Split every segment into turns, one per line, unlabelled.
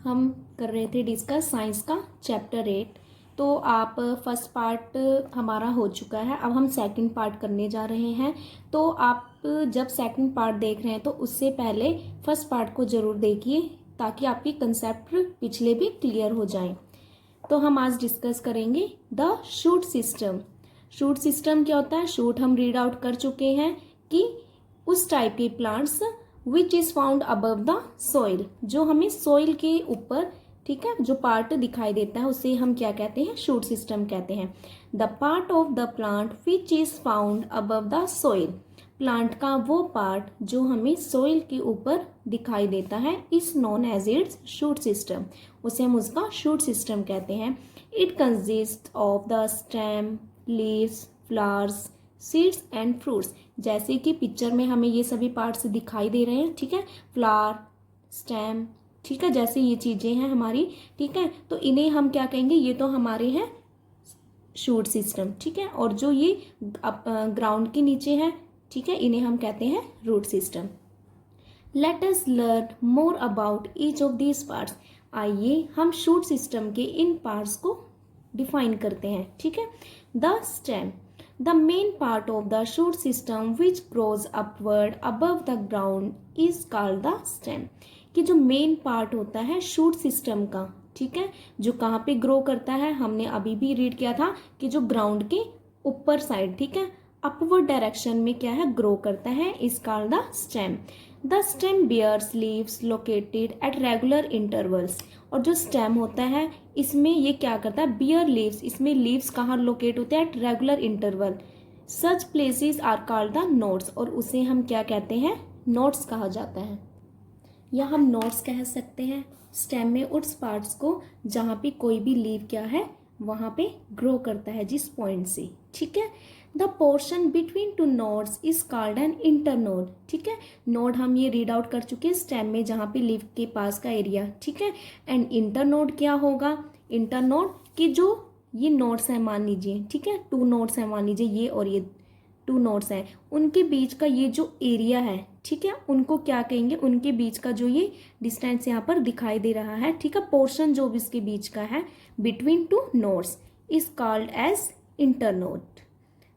हम कर रहे थे डिस्कस साइंस का चैप्टर 8। तो आप फर्स्ट पार्ट हमारा हो चुका है, अब हम सेकंड पार्ट करने जा रहे हैं। तो आप जब सेकंड पार्ट देख रहे हैं तो उससे पहले फर्स्ट पार्ट को ज़रूर देखिए ताकि आपकी कंसेप्ट पिछले भी क्लियर हो जाएं। तो हम आज डिस्कस करेंगे the shoot system. Shoot system क्या होता है? शूट हम रीड आउट कर चुके हैं कि उस टाइप के plants which is found above the soil, जो हमें सॉइल के ऊपर, ठीक है, जो पार्ट दिखाई देता है उसे हम क्या कहते हैं? शूट सिस्टम कहते हैं। The part of the plant which is found above the soil, plant का वो पार्ट जो हमें सॉइल के ऊपर दिखाई देता है, is known as it's shoot system, उसे हम उसका शूट सिस्टम कहते हैं। It consist of the stem, leaves, flowers, seeds and fruits. जैसे कि पिक्चर में हमें ये सभी पार्ट्स दिखाई दे रहे हैं, ठीक है, फ्लावर, स्टेम, ठीक है, जैसे ये चीजें हैं हमारी, ठीक है, तो इन्हें हम क्या कहेंगे? ये तो हमारे हैं शूट सिस्टम, ठीक है, और जो ये ग्राउंड के नीचे है, ठीक है, इन्हें हम कहते हैं root system. Let us learn more about each of these parts. आइए हम शूट सिस्टम के इन पार्ट्स को डिफाइन करते हैं, ठीक है। The stem, the main part of the shoot system which grows upward above the ground is called the stem. कि जो मेन पार्ट होता है शूट सिस्टम का, ठीक है, जो कहाँ पे ग्रो करता है, हमने अभी भी रीड किया था कि जो ग्राउंड के ऊपर साइड, ठीक है, अपवर्ड डायरेक्शन में क्या है? ग्रो करता है, is called the stem. The stem bears leaves located at regular intervals. और जो स्टेम होता है इसमें ये क्या करता है? बियर लीव्स, इसमें लीव्स कहाँ लोकेट होते हैं? At regular interval. Such places are called the nodes, और उसे हम क्या कहते हैं? नोड्स कहा जाता है, या हम नोड्स कह सकते हैं स्टेम में उस पार्ट्स को जहाँ पे कोई भी लीव क्या है वहाँ पे ग्रो करता है, जिस पॉइंट से, ठीक है। The portion between two nodes is called an internode, ठीक है। नोड हम ये रीड आउट कर चुके हैं स्टेम में, जहाँ पे लीव के पास का एरिया, ठीक है। एंड इंटरनोड क्या होगा? इंटरनोड की जो ये नोड्स हैं मान लीजिए, ठीक है, 2 नोड्स हैं मान लीजिए, ये और ये 2 नोड्स हैं, उनके बीच का ये जो एरिया है, ठीक है, उनको क्या कहेंगे? उनके बीच का जो ये डिस्टेंस यहाँ पर दिखाई दे रहा है, ठीक है, पोर्शन जो भी इसके बीच का है between 2 nodes is called as internode.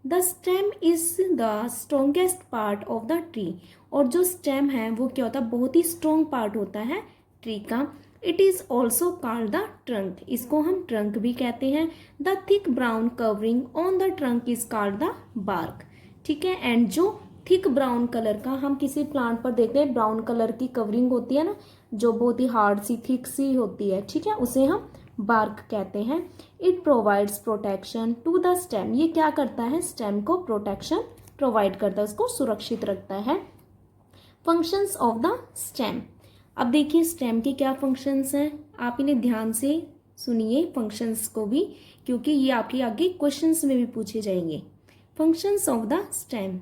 The stem is the strongest part of the tree. और जो स्टेम है वो क्या होता है? बहुत ही स्ट्रॉन्ग पार्ट होता है ट्री का। It is also called the trunk, इसको हम ट्रंक भी कहते हैं। The thick brown covering on the trunk is called the bark, ठीक है। एंड जो थिक ब्राउन कलर का हम किसी प्लांट पर देखते हैं, ब्राउन कलर की कवरिंग होती है ना, जो बहुत ही हार्ड सी थिक सी होती है, ठीक है, उसे हम बार्क कहते हैं। It provides protection to the stem, ये क्या करता है? स्टेम को प्रोटेक्शन प्रोवाइड करता है, उसको सुरक्षित रखता है। फंक्शंस ऑफ द स्टेम, अब देखिए स्टेम के क्या फंक्शंस हैं, आप इन्हें ध्यान से सुनिए फंक्शंस को भी, क्योंकि ये आपके आगे क्वेश्चंस में भी पूछे जाएंगे। Functions of the stem,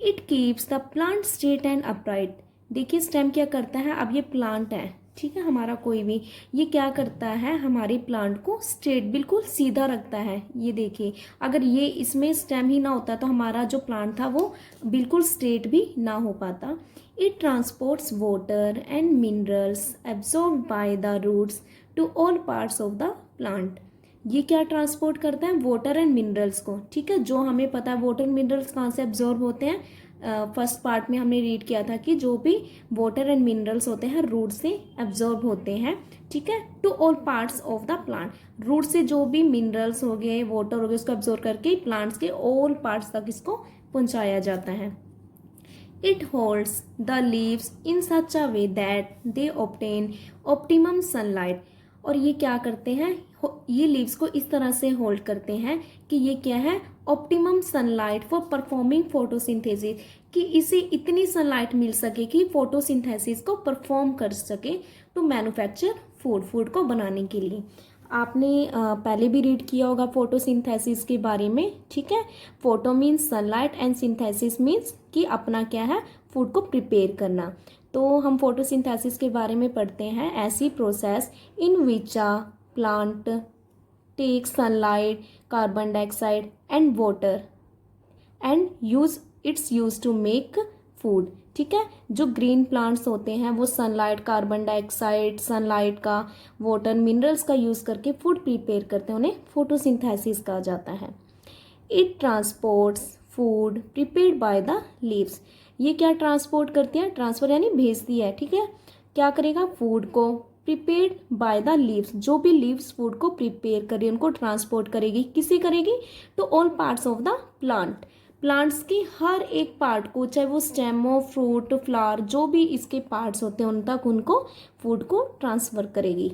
it keeps the plant straight and upright. देखिए स्टेम क्या करता है? अब ये प्लांट है, ठीक है, हमारा कोई भी, ये क्या करता है? हमारे प्लांट को स्ट्रेट, बिल्कुल सीधा रखता है। ये देखिए, अगर ये इसमें स्टेम ही ना होता तो हमारा जो प्लांट था वो बिल्कुल स्ट्रेट भी ना हो पाता। It transports water and minerals absorbed by the roots to all parts of the plant. ये क्या ट्रांसपोर्ट करता है? वाटर एंड मिनरल्स को, ठीक है, जो हमें पता है वाटर मिनरल्स कहाँ से एब्जॉर्ब होते हैं। फर्स्ट पार्ट में हमने रीड किया था कि जो भी वाटर एंड मिनरल्स होते हैं रूट से एब्जॉर्ब होते हैं, ठीक है, to all parts of the plant. Root से जो भी मिनरल्स हो गए, वाटर हो गए, उसको एब्जॉर्ब करके प्लांट्स के ऑल पार्ट्स तक इसको पहुंचाया जाता है। It holds the leaves in such a way that they obtain optimum sunlight. और ये क्या करते हैं? ये लीव्स को इस तरह से होल्ड करते हैं कि ये क्या है? Optimum sunlight for performing photosynthesis, कि इसे इतनी सनलाइट मिल सके कि फोटोसिंथेसिस को परफॉर्म कर सके टू मैन्युफैक्चर फूड, फूड को बनाने के लिए। आपने पहले भी रीड किया होगा फोटोसिंथेसिस के बारे में, ठीक है। Photo means sunlight and synthesis means कि अपना क्या है? फूड को प्रिपेयर करना। तो हम फोटोसिंथेसिस के बारे में पढ़ते हैं, ऐसी process in which a plant take sunlight, carbon dioxide and water and use its use to make food, ठीक है। जो ग्रीन प्लांट्स होते हैं वो सनलाइट, कार्बन डाइऑक्साइड, सनलाइट का, वाटर, मिनरल्स का यूज़ करके फूड प्रिपेयर करते हैं, उन्हें फोटोसिंथेसिस कहा जाता है। It transports food prepared by the leaves. ये क्या ट्रांसपोर्ट करती है, ट्रांसफर यानी भेजती है, ठीक है। क्या करेगा, फूड को प्रिपेयर्ड बाय द लीव्स, जो भी लीव्स फूड को प्रिपेयर करेगी उनको ट्रांसपोर्ट करेगी, किसे करेगी, तो all parts of the plant, plants की हर एक पार्ट को, चाहे वो स्टेम हो, फ्रूट, फ्लावर, जो भी इसके पार्ट्स होते हैं उन तक उनको फूड को ट्रांसफर करेगी।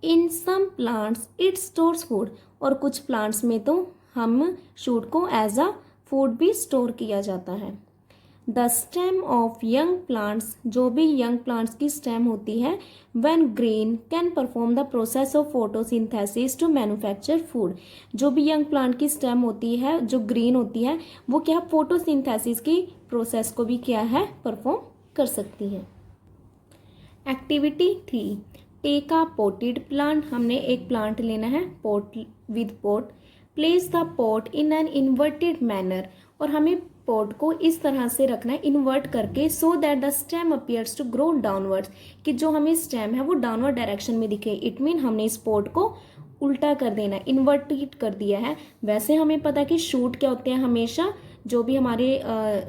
In some plants it stores food, और कुछ प्लांट्स में तो हम शूट को एज अ फूड भी स्टोर किया जाता है। The stem of young plants, जो भी यंग प्लांट्स की स्टेम होती है, when green can perform the process of photosynthesis to manufacture food. जो भी यंग प्लांट की स्टेम होती है जो ग्रीन होती है वो क्या फोटोसिंथेसिस की प्रोसेस को भी क्या है परफॉर्म कर सकती है। Activity 3, take a potted plant. हमने एक प्लांट लेना है pot with pot, place the pot in an inverted manner, और हमें पोट को इस तरह से रखना है इन्वर्ट करके, so that the stem appears to grow downwards, कि जो हमें स्टेम है वो डाउनवर्ड डायरेक्शन में दिखे। इट मीन हमने इस पोट को उल्टा कर देना, इन्वर्टेड कर दिया है। वैसे हमें पता है कि शूट क्या होते हैं, हमेशा जो भी हमारे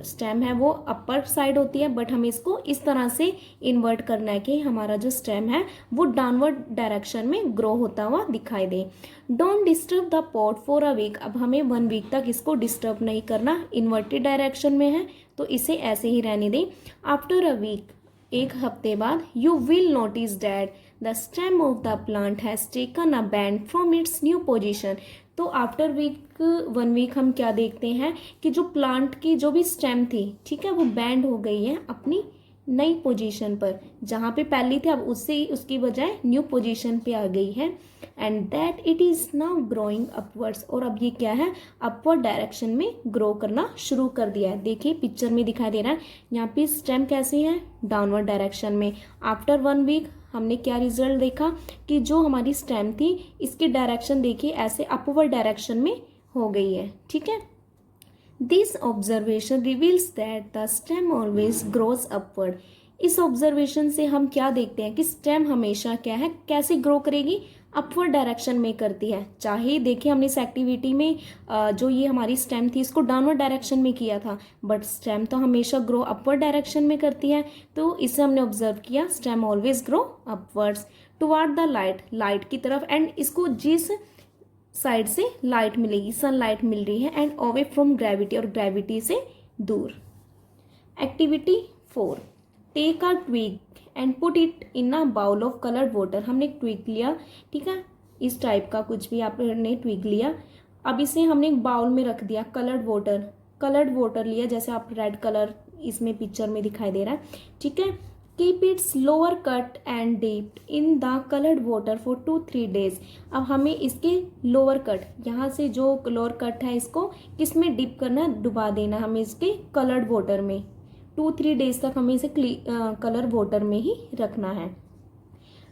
स्टेम है वो अपर साइड होती है, बट हमें इसको इस तरह से इन्वर्ट करना है कि हमारा जो स्टेम है वो डाउनवर्ड डायरेक्शन में ग्रो होता हुआ दिखाई दे। Don't disturb the pot for a week, अब हमें 1 वीक तक इसको डिस्टर्ब नहीं करना, इन्वर्टेड डायरेक्शन में है तो इसे ऐसे ही रहने दें। आफ्टर अ वीक, 1 हफ्ते बाद, you will notice that the stem of the plant has taken a bend from its new position. तो आफ्टर 1 वीक हम क्या देखते हैं कि जो प्लांट की जो भी स्टेम थी, ठीक है, वो बैंड हो गई है अपनी नई पोजीशन पर, जहाँ पे पहली थी अब उससे उसकी बजाय न्यू पोजीशन पे आ गई है। And that it is now growing upwards, और अब ये क्या है, अपवर्ड डायरेक्शन में ग्रो करना शुरू कर दिया है। देखिए पिक्चर में दिखाई दे रहा है, यहाँ पे स्टेम कैसी है, डाउनवर्ड डायरेक्शन में। आफ्टर 1 वीक हमने क्या रिजल्ट देखा कि जो हमारी स्टेम थी इसकी डायरेक्शन देखिए ऐसे अपवर्ड डायरेक्शन में हो गई है, ठीक है। This observation reveals that the stem always grows upward. इस ऑब्जर्वेशन से हम क्या देखते हैं कि स्टेम हमेशा क्या है, कैसे ग्रो करेगी, अपवर्ड डायरेक्शन में करती है। चाहे देखिए हमने इस एक्टिविटी में जो ये हमारी स्टेम थी इसको डाउनवर्ड डायरेक्शन में किया था, बट स्टेम तो हमेशा ग्रो अपवर्ड डायरेक्शन में करती है। तो इसे हमने ऑब्जर्व किया, stem always grow upwards toward the light, light की तरफ, एंड इसको जिस साइड से लाइट मिलेगी, सनलाइट मिल रही है, एंड अवे फ्रॉम ग्रेविटी, और ग्रेविटी से दूर। Activity 4, take a twig and put it in a bowl of coloured water. हमने एक ट्विग लिया, ठीक है, इस टाइप का कुछ भी आपने ट्विग लिया, अब इसे हमने एक बाउल में रख दिया, कलर्ड वाटर लिया, जैसे आप रेड कलर इसमें पिक्चर में दिखाई दे रहा है, ठीक है। Keep its lower cut and dipped in the coloured water for 2-3 days. अब हमें इसके लोअर कट, यहाँ से जो लोअर कट है इसको किस में डिप करना, डुबा देना हमें इसके कलर्ड वाटर में। 2-3 डेज तक हमें इसे कलर वाटर में ही रखना है।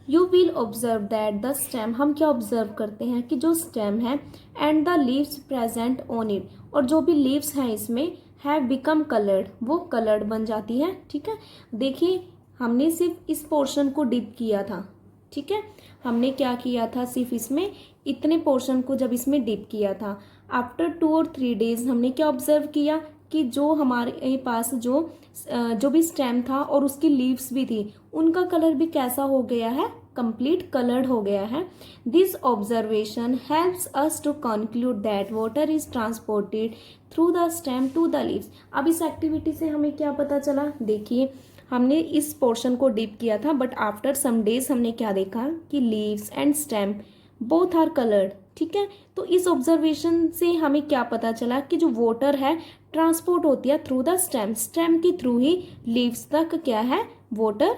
You will observe that the stem, हम क्या ऑब्जर्व करते हैं कि जो स्टेम है and the leaves present on it, और जो भी लीव्स हैं इसमें हैव बिकम कलर्ड, वो कलर्ड बन जाती है, ठीक है। देखिए हमने सिर्फ इस पोर्शन को डिप किया था, ठीक है, हमने क्या किया था, सिर्फ इसमें इतने पोर्शन को जब इसमें डिप किया था। आफ्टर 2 और 3 डेज हमने क्या ऑब्जर्व किया कि जो हमारे पास जो भी स्टेम था और उसकी लीव्स भी थी उनका कलर भी कैसा हो गया है, कंप्लीट कलर्ड हो गया है। This observation helps us to conclude that water is transported through the stem to the leaves. अब इस एक्टिविटी से हमें क्या पता चला, देखिए हमने इस पोर्शन को डिप किया था, बट आफ्टर सम डेज हमने क्या देखा कि leaves and stem both are coloured, ठीक है। तो इस ऑब्जर्वेशन से हमें क्या पता चला कि जो वाटर है ट्रांसपोर्ट होती है थ्रू द स्टेम, स्टेम के थ्रू ही लीव्स तक क्या है, वाटर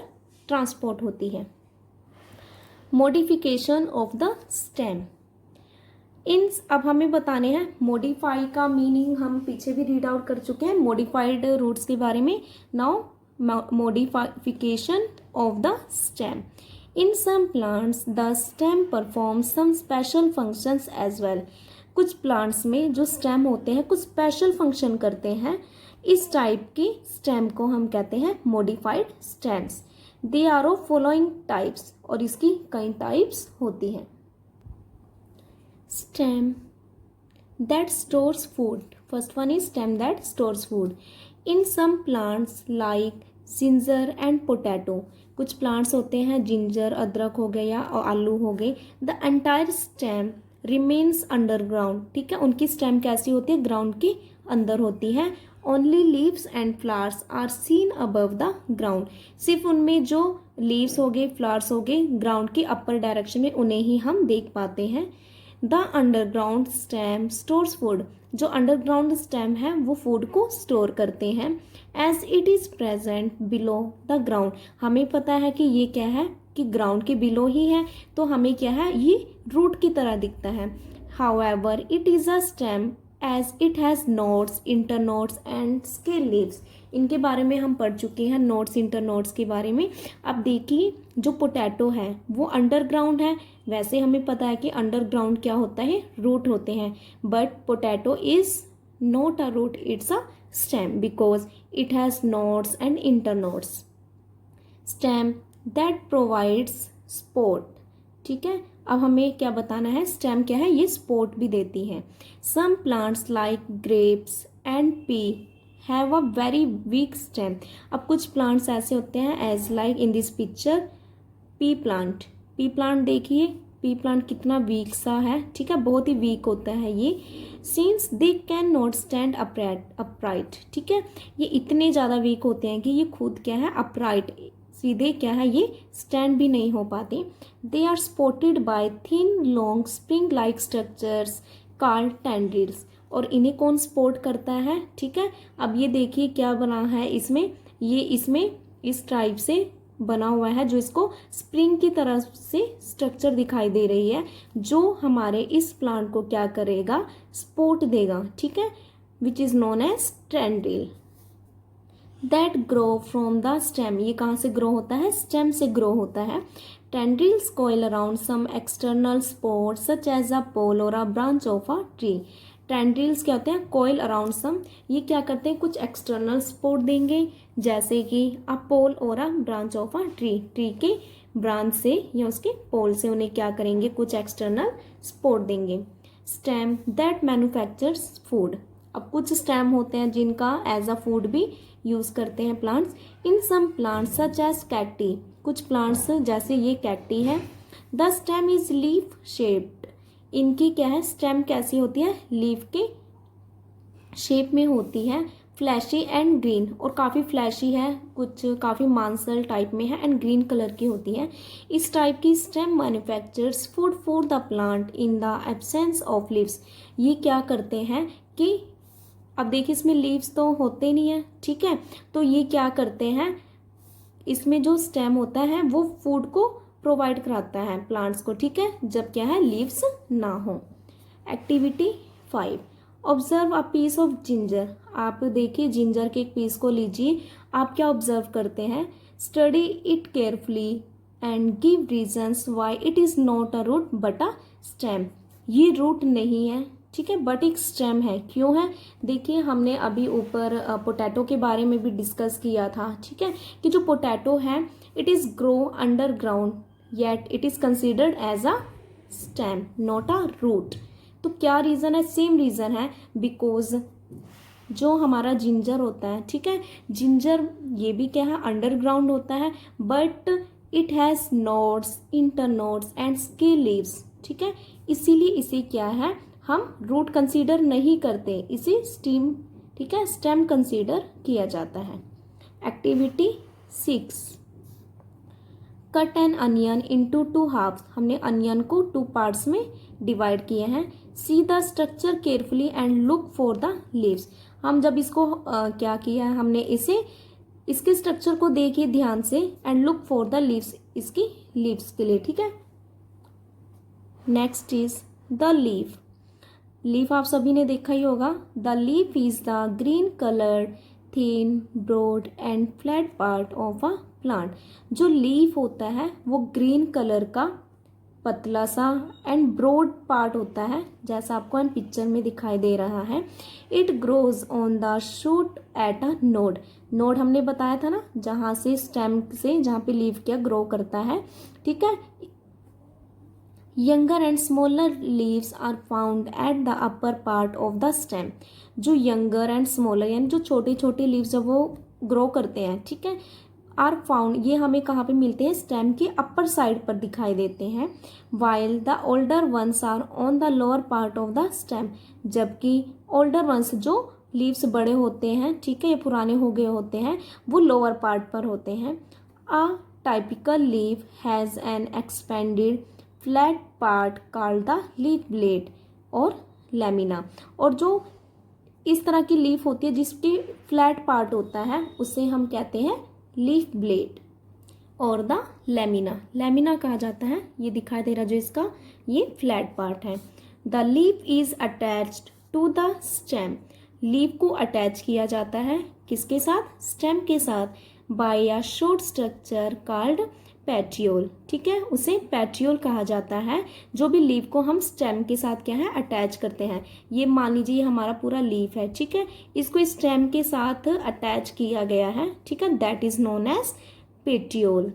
ट्रांसपोर्ट होती है। मॉडिफिकेशन ऑफ द स्टेम, अब हमें बताने हैं मॉडिफाई का मीनिंग, हम पीछे भी रीड आउट कर चुके हैं मॉडिफाइड रूट्स के बारे में। Now modification of the stem. In some plants the stem performs some special functions as well. कुछ प्लांट्स में जो स्टेम होते हैं कुछ स्पेशल फंक्शन करते हैं, इस टाइप के स्टेम को हम कहते हैं modified stems. They are of following types, और इसकी कई टाइप्स होती हैं। Stem that stores food. First one is stem that stores food. In some plants like ginger and potato, कुछ प्लांट्स होते हैं, जिंजर, अदरक हो गए या आलू हो गए, the entire stem remains underground. ठीक है, उनकी स्टेम कैसी होती है, ग्राउंड के अंदर होती है। Only leaves and flowers are seen above the ground, सिर्फ उनमें जो लीव्स हो गए, फ्लावर्स हो गए, ग्राउंड के अपर डायरेक्शन में उन्हें ही हम देख पाते हैं। The underground stem stores food, जो अंडरग्राउंड स्टेम है वो फूड को स्टोर करते हैं। As it is present below the ground, हमें पता है कि ये क्या है, कि ग्राउंड के बिलो ही है, तो हमें क्या है, ये रूट की तरह दिखता है। However it is a stem as it has nodes, internodes and scale leaves. इनके बारे में हम पढ़ चुके हैं, नोड्स इंटरनोड्स के बारे में। अब देखिए, जो पोटैटो है वो अंडरग्राउंड है, वैसे हमें पता है कि अंडरग्राउंड क्या होता है, रूट होते हैं, but potato is not a root, it's a stem because it has nodes and internodes. Stem that provides support. ठीक है, अब हमें क्या बताना है, स्टेम क्या है, ये सपोर्ट भी देती है। Some plants like grapes and pea have a very weak stem. अब कुछ प्लांट्स ऐसे होते हैं, as like in this picture pea plant. Pea plant देखिए, पी प्लांट कितना वीक सा है, ठीक है, बहुत ही वीक होता है ये। Since they can not stand upright, ठीक है, ये इतने ज़्यादा वीक होते हैं कि ये खुद क्या है, अपराइट, सीधे क्या है, ये स्टैंड भी नहीं हो पाते। They are supported by thin long spring like structures called tendrils, और इन्हें कौन सपोर्ट करता है, ठीक है। अब ये देखिए क्या बना है इसमें, ये इसमें इस टाइप से बना हुआ है, जो इसको स्प्रिंग की तरह से स्ट्रक्चर दिखाई दे रही है, जो हमारे इस प्लांट को क्या करेगा, सपोर्ट देगा, ठीक है, which is known as tendril. That grow from the stem, ये कहाँ से ग्रो होता है, स्टेम से ग्रो होता है। Tendrils coil around some external support such as a pole or a branch of a tree. Tendrils क्या होते हैं, कोयल अराउंड सम, ये क्या करते हैं, कुछ एक्सटर्नल सपोर्ट देंगे, जैसे कि a pole or a branch of a tree, tree के ब्रांच से या उसके पोल से उन्हें क्या करेंगे, कुछ एक्सटर्नल सपोर्ट देंगे। स्टेम दैट मैन्युफैक्चर्स फूड, अब कुछ स्टेम होते हैं जिनका एज अ फूड भी यूज करते हैं plants. In some plants such as cacti, कुछ प्लांट्स जैसे ये कैक्टी है। The stem is leaf shaped, इनकी क्या है, स्टेम कैसी होती है, लीफ के शेप में होती है। फ्लैशी एंड ग्रीन, और काफ़ी फ्लैशी है, कुछ काफ़ी मांसल टाइप में है, एंड ग्रीन कलर की होती है। इस टाइप की stem manufactures food for the plant in the absence of leaves. ये क्या करते हैं कि अब देखिए इसमें लीव्स तो होते नहीं है, ठीक है, तो ये क्या करते हैं, इसमें जो स्टेम होता है वो फूड को प्रोवाइड कराता है प्लांट्स को, ठीक है, जब क्या है, लीव्स ना हो। Activity 5, observe a piece of ginger. आप देखिए जिंजर के एक पीस को लीजिए, आप क्या ऑब्जर्व करते हैं, study it carefully and give reasons why it is not a root but a stem. ये रूट नहीं है, ठीक है, बट एक स्टेम है, क्यों है, देखिए हमने अभी ऊपर पोटैटो के बारे में भी डिस्कस किया था, ठीक है, कि जो पोटैटो है it is grow underground yet it is considered as a stem not a root. तो क्या रीज़न है, सेम रीज़न है, बिकॉज जो हमारा जिंजर होता है, ठीक है, जिंजर ये भी क्या है, अंडरग्राउंड होता है, but it has nodes, internodes and scale leaves, ठीक है, इसीलिए इसे क्या है, हम रूट कंसीडर नहीं करते, इसे स्टीम, ठीक है, स्टेम कंसीडर किया जाता है। Activity 6, cut an onion into 2 halves, हमने अनियन को 2 पार्ट्स में डिवाइड किए हैं। See the structure carefully and look for the leaves, हम जब इसको क्या किया है, हमने इसे इसके स्ट्रक्चर को देखिए ध्यान से, and look for the leaves, इसकी लीव्स के लिए, ठीक है। Next is the leaf. Leaf आप सभी ने देखा ही होगा, the leaf is the green coloured thin broad and flat part of a plant. जो लीफ होता है वो ग्रीन कलर का पतला सा एंड ब्रॉड पार्ट होता है, जैसा आपको हम पिक्चर में दिखाई दे रहा है। It grows on the shoot at a node. Node हमने बताया था ना, जहाँ से स्टेम से जहाँ पे लीफ क्या ग्रो करता है, ठीक है। Younger and smaller leaves are found at the upper part of the stem. जो यंगर एंड स्मॉलर यानी जो छोटे छोटे लीव्स जब वो ग्रो करते हैं, ठीक है, आर फाउंड, ये हमें कहाँ पे मिलते हैं, स्टेम के अपर साइड पर दिखाई देते हैं। While the older ones are on the lower part of the stem. जबकि ओल्डर वंस जो लीव्स बड़े होते हैं, ठीक है, ये पुराने हो गए होते हैं, वो लोअर पार्ट पर होते हैं। A typical leaf has an expanded flat part called the leaf blade or lamina. और जो इस तरह की लीफ होती है जिसकी फ्लैट पार्ट होता है, उसे हम कहते हैं लीफ ब्लेड और द लैमिना। लैमिना कहा जाता है, ये दिखाई दे रहा जो इसका ये फ्लैट पार्ट है। The leaf is attached to the stem. Leaf को अटैच किया जाता है किसके साथ, स्टेम के साथ, by a short structure called petiole, ठीक है, उसे पैट्रियोल कहा जाता है। जो भी लीफ को हम स्टेम के साथ क्या है अटैच करते हैं, ये मान लीजिए ये हमारा पूरा लीफ है, ठीक है, इसको स्टेम के साथ अटैच किया गया है, ठीक है, that is known as petiole.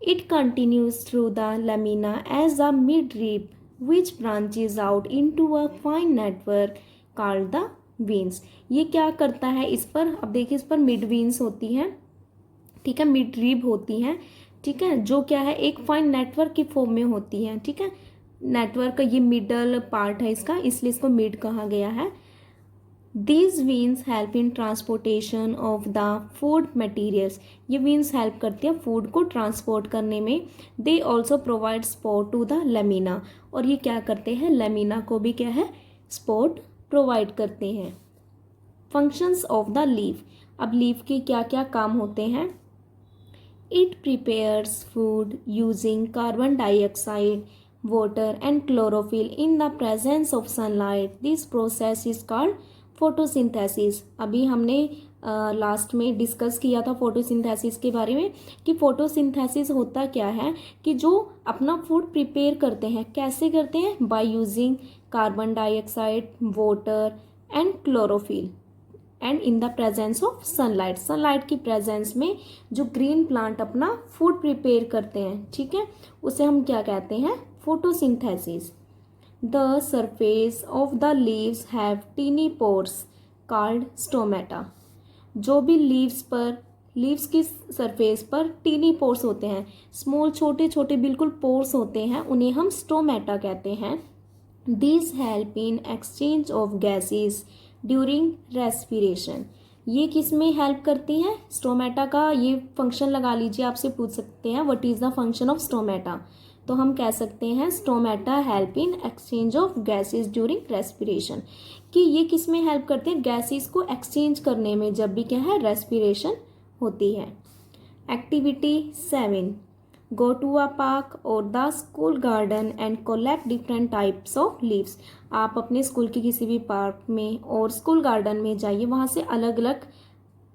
It continues through the lamina as a midrib which branches out into a fine network called the veins. ये क्या करता है इस पर, अब देखिए इस पर मिड वेन्स होती हैं, ठीक है, मिड रीब होती हैं, ठीक है, जो क्या है एक फाइन नेटवर्क की फॉर्म में होती है, ठीक है। नेटवर्क का ये मिडल पार्ट है इसका, इसलिए इसको मिड कहा गया है। These veins help in transportation of the food materials. ये वीन्स हेल्प करती है फूड को ट्रांसपोर्ट करने में। They also provide support to the lamina. और ये क्या करते हैं, लैमिना को भी क्या है सपोर्ट प्रोवाइड करते हैं। Functions of the leaf. अब लीफ के क्या क्या काम होते हैं। It prepares food using carbon dioxide, water and chlorophyll in the presence of sunlight. This process is called photosynthesis. अभी हमने लास्ट में डिस्कस किया था फोटोसिंथेसिस के बारे में कि फोटोसिंथेसिस होता क्या है कि जो अपना फूड प्रिपेयर करते हैं, कैसे करते हैं, by using carbon dioxide, water and chlorophyll and in the presence of sunlight. Sunlight की प्रेजेंस में जो ग्रीन प्लांट अपना फूड प्रिपेयर करते हैं, ठीक है, उसे हम क्या कहते हैं, photosynthesis. The surface of the leaves have tiny pores called stomata. जो भी लीव्स की सरफेस पर टीनी पोर्स होते हैं, स्मॉल छोटे छोटे बिल्कुल पोर्स होते हैं, उन्हें हम स्टोमेटा कहते हैं। This help in exchange of gases during respiration. ये किस में हेल्प करती हैं, स्टोमेटा का ये फंक्शन लगा लीजिए, आपसे पूछ सकते हैं what is the function of stomata, तो हम कह सकते हैं stomata help in exchange of gases during respiration, कि ये किस में हेल्प करते हैं, गैसेस को एक्सचेंज करने में जब भी क्या है रेस्पिरेशन होती है। Activity 7, go to a park or the school garden and collect different types of leaves. आप अपने स्कूल के किसी भी पार्क में और स्कूल गार्डन में जाइए, वहाँ से अलग अलग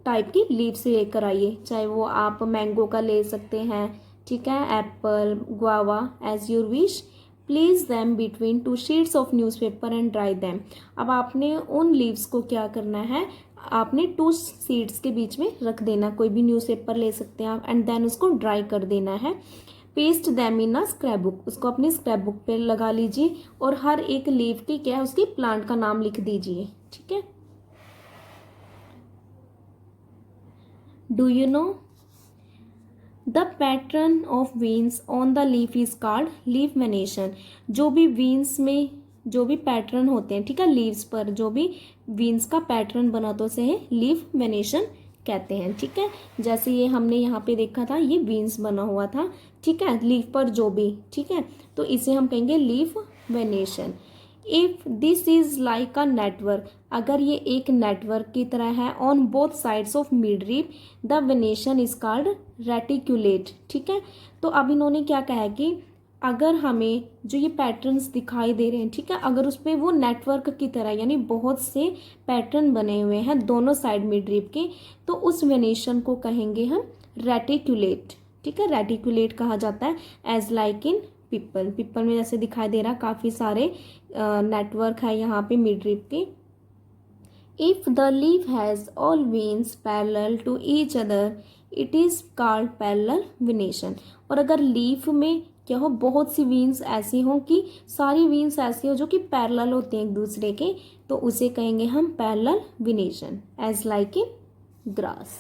टाइप की लीव्स लेकर आइए, चाहे वो आप मैंगो का ले सकते हैं, ठीक है, apple, guava, as your wish. Place them between 2 sheets of newspaper and dry them. अब आपने उन लीव्स को क्या करना है, आपने 2 शीट्स के बीच में रख देना, कोई भी न्यूज़पेपर ले सकते हैं आप, एंड देन उसको ड्राई कर देना है। Paste them in a scrap book, उसको अपने स्क्रैप बुक पे लगा लीजिए और हर एक लीव की क्या है उसकी प्लांट का नाम लिख दीजिए, ठीक है। Do you know the pattern of veins on the leaf is called leaf venation. जो भी वेन्स में जो भी पैटर्न होते हैं, ठीक है, लीव्स पर जो भी वेन्स का पैटर्न बना तो उसे लीफ वेनेशन कहते हैं, ठीक है। जैसे ये हमने यहाँ पे देखा था, ये वेन्स बना हुआ था, ठीक है, लीफ पर जो भी, ठीक है, तो इसे हम कहेंगे leaf venation. If this is like a network, अगर ये एक नेटवर्क की तरह है, on both sides of mid rib the venation is called reticulate, ठीक है। तो अब इन्होंने क्या कहा है कि अगर हमें जो ये पैटर्न्स दिखाई दे रहे हैं, ठीक है, अगर उस पर वो नेटवर्क की तरह यानी बहुत से पैटर्न बने हुए हैं दोनों साइड मिड रीप के, तो उस वेनेशन को कहेंगे हम रेटिकुलेट, ठीक है, रेटिकुलेट कहा जाता है। As like in peepal. Peepal में जैसे दिखाई दे रहा काफ़ी सारे नेटवर्क है यहाँ पे मिडरिप के। If the leaf has all veins parallel to each other it is called parallel venation. और अगर लीफ में क्या हो, बहुत सी वीन्स ऐसी हों कि सारी वीन्स ऐसी हो जो कि पैरेलल होते हैं एक दूसरे के, तो उसे कहेंगे हम parallel venation, as like in grass.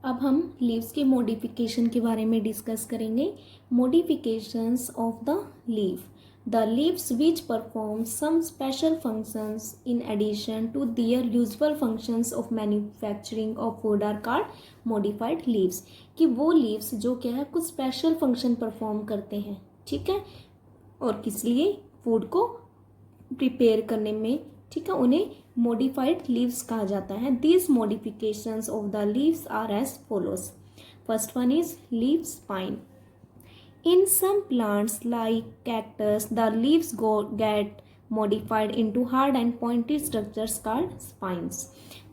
अब हम लीव्स के मॉडिफिकेशन के बारे में डिस्कस करेंगे। Modifications of the leaf. The leaves which perform some special functions in addition to their usual functions of manufacturing of food are called modified leaves। कि वो leaves जो क्या है कुछ special function perform करते हैं, ठीक है, और किस लिए, फूड को प्रिपेयर करने में, ठीक है, उन्हें modified leaves कहा जाता है। These modifications of the leaves are as follows। First one is leaf spine। In some plants like cactus, the leaves get modified into hard and pointed structures called spines।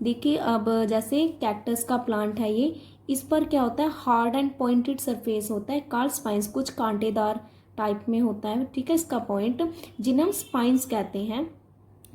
देखिए अब जैसे cactus का plant है ये, इस पर क्या होता है, हार्ड एंड पॉइंटेड सरफेस होता है, कॉल्ड स्पाइंस, कुछ कांटेदार टाइप में होता है, ठीक है, इसका पॉइंट, जिन्हें हम स्पाइंस कहते हैं।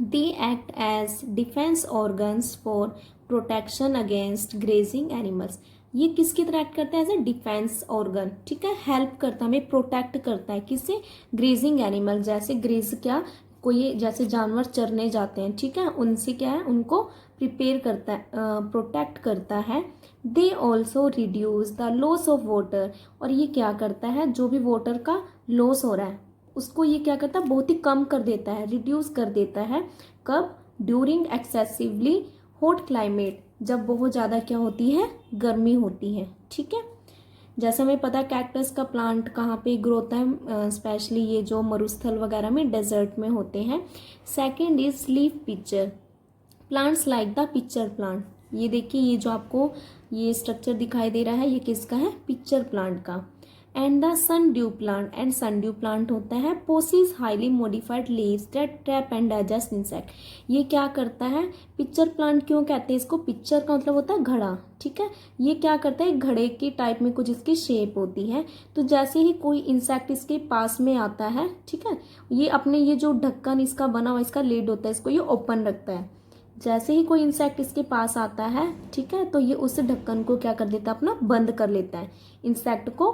They act as defence organs for protection against grazing animals. ये किसकी तरह एक्ट करता है, एज ए डिफेंस ऑर्गन, ठीक है, हेल्प करता है, हमें प्रोटेक्ट करता है, किससे, ग्रेजिंग एनिमल, जैसे ग्रेज क्या, कोई जैसे जानवर चरने जाते हैं, ठीक है, उनसे क्या है, उनको प्रिपेयर करता है, प्रोटेक्ट करता है। They also reduce the loss of water. और ये क्या करता है, जो भी वाटर का लॉस हो रहा है उसको ये क्या करता है, बहुत ही कम कर देता है, रिड्यूस कर देता है। कब, ड्यूरिंग एक्सेसिवली हॉट क्लाइमेट, जब बहुत ज़्यादा क्या होती है, गर्मी होती है, ठीक है। जैसे हमें पता है कैक्टस का प्लांट कहाँ पे ग्रो होता है, स्पेशली ये जो मरुस्थल वगैरह में, डेजर्ट में होते हैं। Second is leaf picture. Plants like the pitcher plant. ये देखिए, ये जो आपको ये स्ट्रक्चर दिखाई दे रहा है, ये किसका है, पिक्चर प्लांट का। And the sundew plant. And sundew plant होता है possess highly modified leaves that trap and digest insect. ये क्या करता है, पिक्चर प्लांट क्यों कहते हैं इसको, पिक्चर का मतलब होता है घड़ा, ठीक है, ये क्या करता है, घड़े की टाइप में कुछ इसकी शेप होती है, तो जैसे ही कोई इंसेक्ट इसके पास में आता है, ठीक है, ये अपने ये जो ढक्कन इसका बना हुआ, इसका लिड होता है, इसको ये ओपन रखता है। जैसे ही कोई इंसेक्ट इसके पास आता है, ठीक है, तो ये उस ढक्कन को क्या कर देता है, अपना बंद कर लेता है इंसेक्ट को,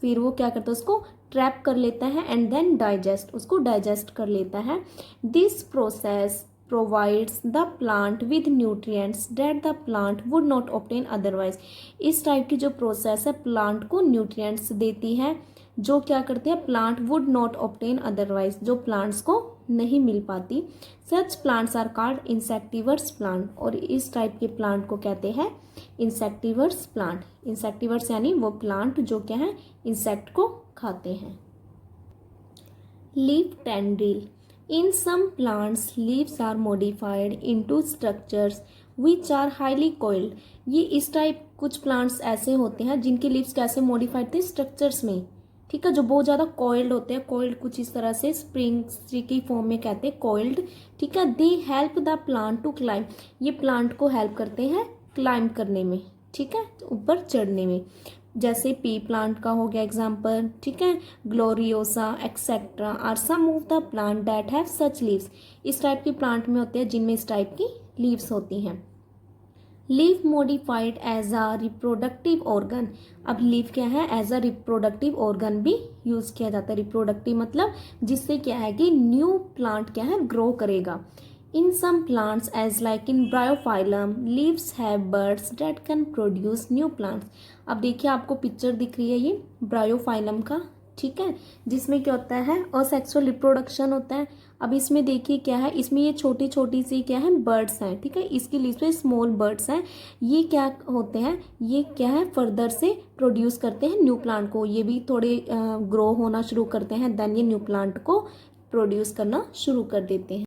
फिर वो क्या करता है, उसको ट्रैप कर लेता है एंड देन डाइजेस्ट, उसको डाइजेस्ट कर लेता है। This process provides the plant with nutrients that the plant would not obtain otherwise. इस टाइप की जो प्रोसेस है प्लांट को न्यूट्रिएंट्स देती है, जो क्या करते हैं, plant would not obtain otherwise, जो प्लांट्स को नहीं मिल पाती। Such plants are called insectivores plant. और इस टाइप के प्लांट को कहते हैं इंसेक्टिवर्स प्लांट। इंसेक्टिवर्स यानी वो प्लांट जो क्या है, इंसेक्ट को खाते हैं। Leaf tendril. In some plants leaves are modified into structures which are highly coiled. ये इस टाइप कुछ प्लांट्स ऐसे होते हैं जिनके लीव्स कैसे मॉडिफाइड थे, स्ट्रक्चर्स में, ठीक है, जो बहुत ज़्यादा कॉइल्ड होते हैं, कॉइल्ड कुछ इस तरह से स्प्रिंग्स की फॉर्म में कहते हैं कॉइल्ड, ठीक है। They help the plant to climb. ये प्लांट को हेल्प करते हैं क्लाइंब करने में, ठीक है, ऊपर चढ़ने में। जैसे पी प्लांट का हो गया एग्जाम्पल, ठीक है, gloriosa etcetera are some of the plant that have such leaves. इस टाइप के प्लांट में होते हैं जिनमें इस टाइप की लीव्स होती हैं। Leaf modified as a reproductive organ. अब लीफ क्या है, एज अ रिप्रोडक्टिव ऑर्गन भी यूज किया जाता है। रिप्रोडक्टिव मतलब जिससे क्या है कि न्यू प्लांट क्या है, ग्रो करेगा। In some plants as like in bryophyllum leaves have buds that can produce new plants. अब देखिए आपको पिक्चर दिख रही है ये ब्रायोफाइलम का, ठीक है, जिसमें क्या होता है, असेक्सुअल रिप्रोडक्शन होता है। अब इसमें देखिए क्या है, इसमें ये छोटी छोटी सी क्या है, बर्ड्स हैं, ठीक है, इसकी लिस्ट में स्मॉल बर्ड्स हैं। ये क्या होते हैं, ये क्या है, फर्दर से प्रोड्यूस करते हैं न्यू प्लांट को। ये भी थोड़े ग्रो होना शुरू करते हैं, देन ये न्यू प्लांट को प्रोड्यूस करना शुरू कर देते हैं।